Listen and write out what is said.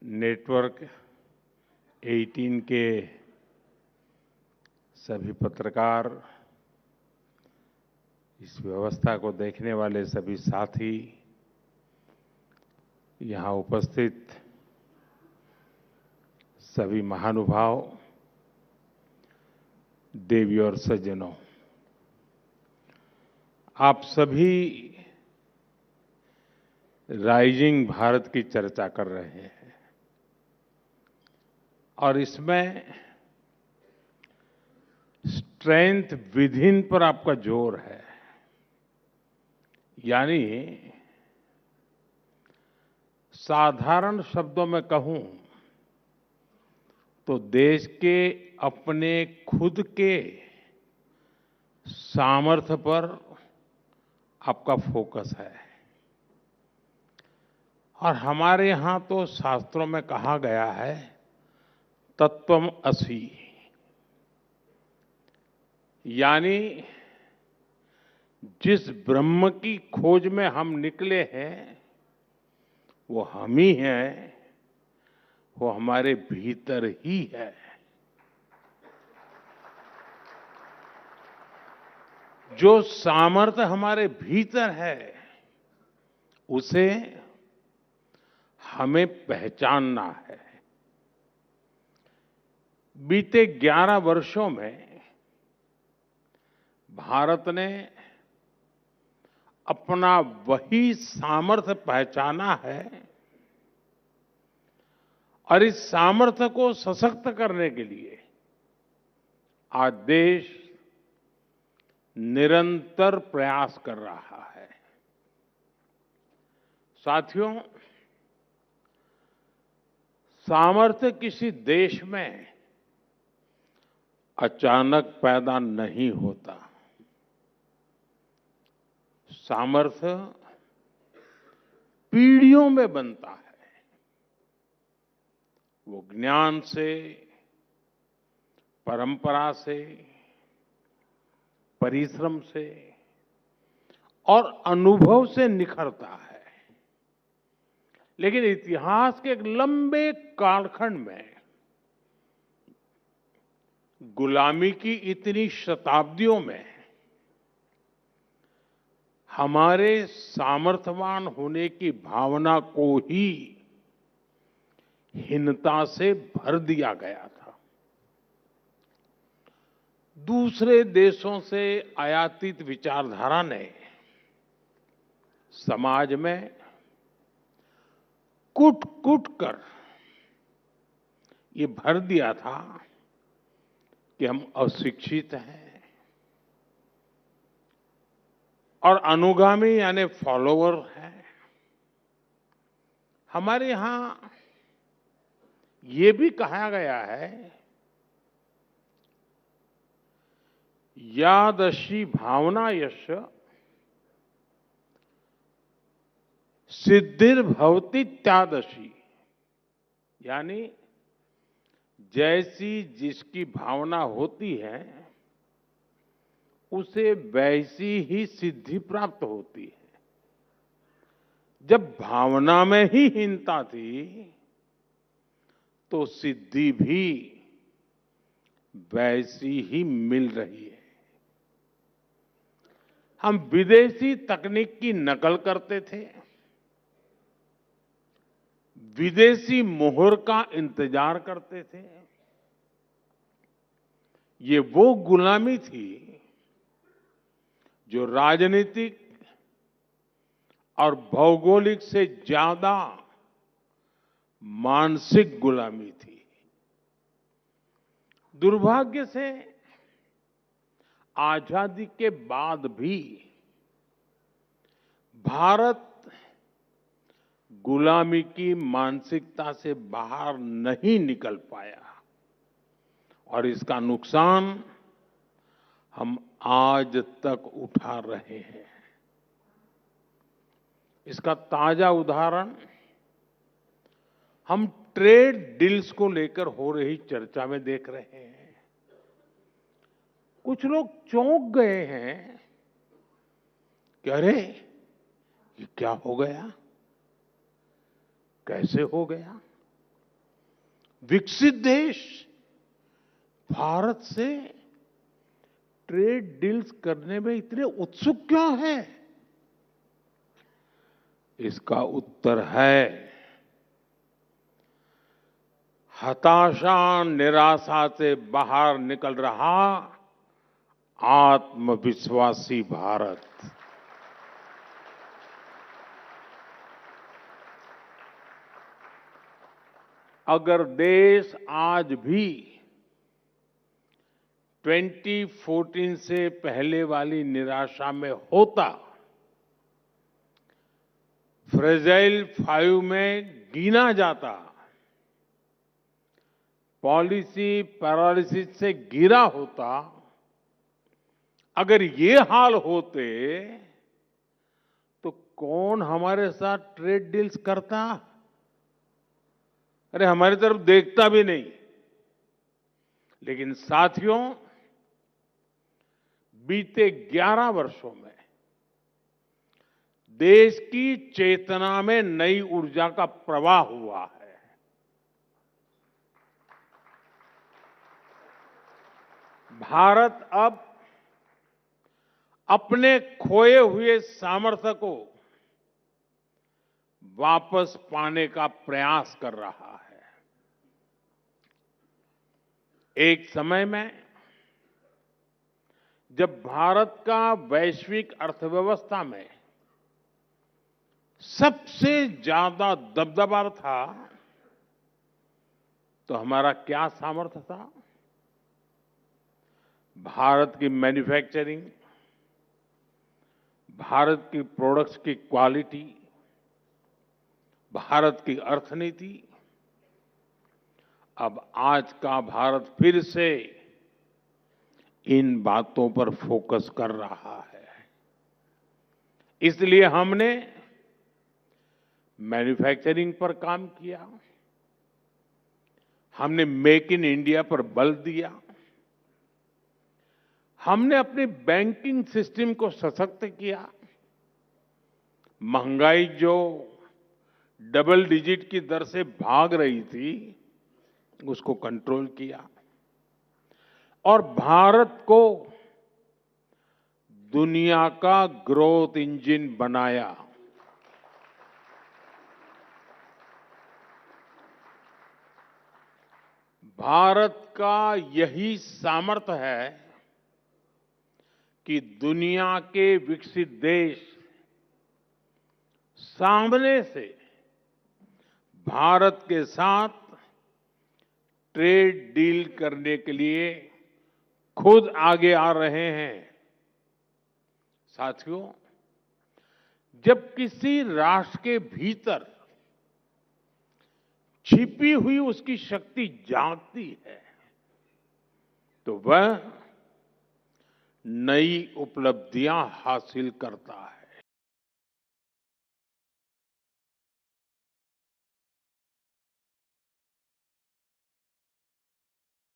Network 18 के सभी पत्रकार, इस व्यवस्था को देखने वाले सभी साथी, यहाँ उपस्थित सभी महानुभाव, देवी और सज्जनों, आप सभी राइजिंग भारत की चर्चा कर रहे हैं और इसमें स्ट्रेंथ विद इन पर आपका जोर है। यानी साधारण शब्दों में कहूं तो देश के अपने खुद के सामर्थ्य पर आपका फोकस है। और हमारे यहां तो शास्त्रों में कहा गया है तत्वमसि, यानी जिस ब्रह्म की खोज में हम निकले हैं वो हम ही हैं, वो हमारे भीतर ही है। जो सामर्थ्य हमारे भीतर है उसे हमें पहचानना है। बीते 11 वर्षों में भारत ने अपना वही सामर्थ्य पहचाना है और इस सामर्थ्य को सशक्त करने के लिए आज देश निरंतर प्रयास कर रहा है। साथियों, सामर्थ्य किसी देश में अचानक पैदा नहीं होता। सामर्थ्य पीढ़ियों में बनता है। वो ज्ञान से, परंपरा से, परिश्रम से और अनुभव से निखरता है। लेकिन इतिहास के एक लंबे कालखंड में गुलामी की इतनी शताब्दियों में हमारे सामर्थ्यवान होने की भावना को ही हीनता से भर दिया गया था। दूसरे देशों से आयातित विचारधारा ने समाज में कूट-कूट कर ये भर दिया था कि हम अशिक्षित हैं और अनुगामी यानी फॉलोवर हैं। हमारे यहां ये भी कहा गया है, यादृशी भावना यश सिद्धिर्भवति त्यादृशी, यानी जैसी जिसकी भावना होती है उसे वैसी ही सिद्धि प्राप्त होती है। जब भावना में ही हीनता थी तो सिद्धि भी वैसी ही मिल रही है। हम विदेशी तकनीक की नकल करते थे, विदेशी मोहर का इंतजार करते थे। ये वो गुलामी थी जो राजनीतिक और भौगोलिक से ज्यादा मानसिक गुलामी थी। दुर्भाग्य से आजादी के बाद भी भारत गुलामी की मानसिकता से बाहर नहीं निकल पाया और इसका नुकसान हम आज तक उठा रहे हैं। इसका ताजा उदाहरण हम ट्रेड डील्स को लेकर हो रही चर्चा में देख रहे हैं। कुछ लोग चौंक गए हैं कि अरे ये क्या हो गया, कैसे हो गया। विकसित देश भारत से ट्रेड डील्स करने में इतने उत्सुक क्यों हैं? इसका उत्तर है हताशा, निराशा से बाहर निकल रहा आत्मविश्वासी भारत। अगर देश आज भी 2014 से पहले वाली निराशा में होता, फ्रेजाइल 5 में गिना जाता, पॉलिसी पैरालिसिस से गिरा होता, अगर ये हाल होते तो कौन हमारे साथ ट्रेड डील्स करता? अरे हमारी तरफ देखता भी नहीं। लेकिन साथियों, बीते 11 वर्षों में देश की चेतना में नई ऊर्जा का प्रवाह हुआ है। भारत अब अपने खोए हुए सामर्थ्य को वापस पाने का प्रयास कर रहा है। एक समय में जब भारत का वैश्विक अर्थव्यवस्था में सबसे ज्यादा दबदबा था, तो हमारा क्या सामर्थ्य था? भारत की मैन्युफैक्चरिंग, भारत की प्रोडक्ट्स की क्वालिटी, भारत की अर्थनीति। अब आज का भारत फिर से इन बातों पर फोकस कर रहा है। इसलिए हमने मैन्युफैक्चरिंग पर काम किया, हमने मेक इन इंडिया पर बल दिया, हमने अपने बैंकिंग सिस्टम को सशक्त किया, महंगाई जो डबल डिजिट की दर से भाग रही थी उसको कंट्रोल किया और भारत को दुनिया का ग्रोथ इंजन बनाया। भारत का यही सामर्थ्य है कि दुनिया के विकसित देश सामने से भारत के साथ ट्रेड डील करने के लिए खुद आगे आ रहे हैं। साथियों, जब किसी राष्ट्र के भीतर छिपी हुई उसकी शक्ति जागती है तो वह नई उपलब्धियां हासिल करता है।